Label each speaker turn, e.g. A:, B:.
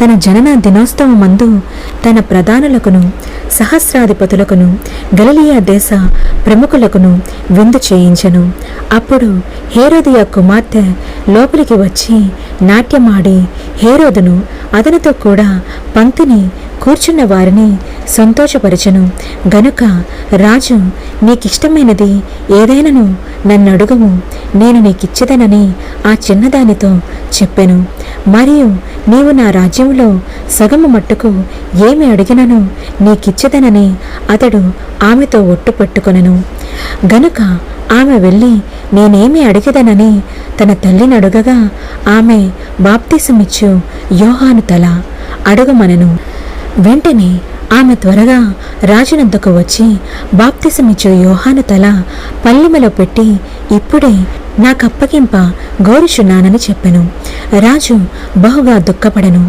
A: తన జనన దినోత్సవమందు తన ప్రధానులకును సహస్రాధిపతులకును గలిలయ దేశ ప్రముఖులకును విందు చేయించెను. అప్పుడు హేరోదియ కుమార్తె లోపలికి వచ్చి నాట్యమాడి హేరోదును అతనితో కూడా పంక్తిని కూర్చున్న వారిని సంతోషపరచెను. గనుక రాజు, నీకిష్టమైనది ఏదైనను నన్నడుగుము, నేను నీకిచ్చేదనని ఆ చిన్నదానితో చెప్పెను. మరియు నీవు నా రాజ్యంలో సగము మట్టుకు ఏమి అడిగినను నీకిచ్చేదనని అతడు ఆమెతో ఒట్టు పెట్టుకొనెను. గనుక ఆమె వెళ్ళి నేనేమి అడిగేదనని తన తల్లిని అడుగగా ఆమె బాప్తిసమిచ్చు యోహాను తల అడుగమనెను. వెంటనే ఆమె త్వరగా రాజునొద్దకు వచ్చి బాప్తిసమిచ్చు యోహాను తల పల్లెములో పెట్టి ఇప్పుడే నాకప్పగింప గోరుచున్నానని చెప్పెను. రాజు బహుగా దుఃఖపడెను.